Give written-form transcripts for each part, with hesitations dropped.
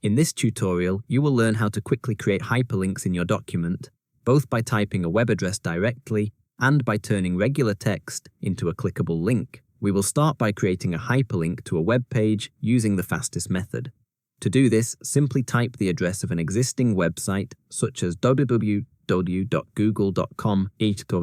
In this tutorial, you will learn how to quickly create hyperlinks in your document, both by typing a web address directly and by turning regular text into a clickable link. We will start by creating a hyperlink to a web page using the fastest method. To do this, simply type the address of an existing website, such as www.google.com,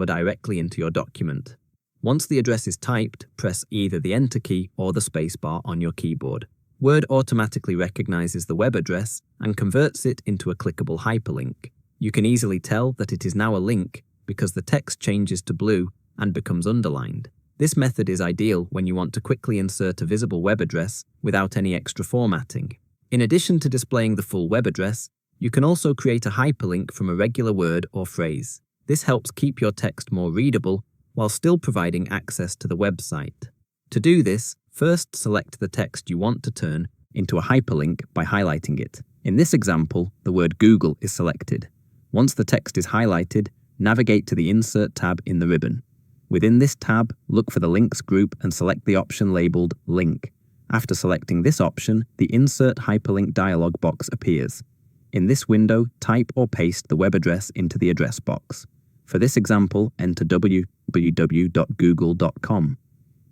directly into your document. Once the address is typed, press either the Enter key or the Spacebar on your keyboard. Word automatically recognizes the web address and converts it into a clickable hyperlink. You can easily tell that it is now a link because the text changes to blue and becomes underlined. This method is ideal when you want to quickly insert a visible web address without any extra formatting. In addition to displaying the full web address, you can also create a hyperlink from a regular word or phrase. This helps keep your text more readable while still providing access to the website. To do this, first select the text you want to turn into a hyperlink by highlighting it. In this example, the word Google is selected. Once the text is highlighted, navigate to the Insert tab in the ribbon. Within this tab, look for the Links group and select the option labeled Link. After selecting this option, the Insert Hyperlink dialog box appears. In this window, type or paste the web address into the address box. For this example, enter www.google.com.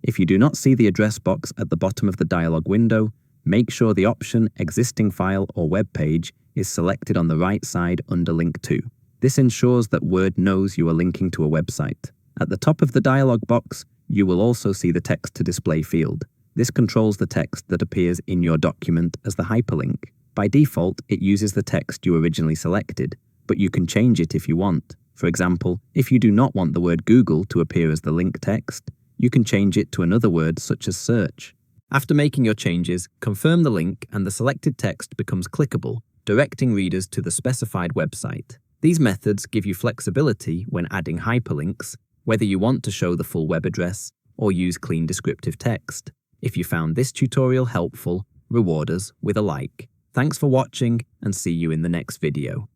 If you do not see the address box at the bottom of the dialog window, make sure the option Existing File or Web Page is selected on the right side under Link to. This ensures that Word knows you are linking to a website. At the top of the dialog box, you will also see the Text to Display field. This controls the text that appears in your document as the hyperlink. By default, it uses the text you originally selected, but you can change it if you want. For example, if you do not want the word Google to appear as the link text, you can change it to another word such as search. After making your changes, confirm the link and the selected text becomes clickable, directing readers to the specified website. These methods give you flexibility when adding hyperlinks, whether you want to show the full web address or use clean descriptive text. If you found this tutorial helpful, reward us with a like. Thanks for watching and see you in the next video.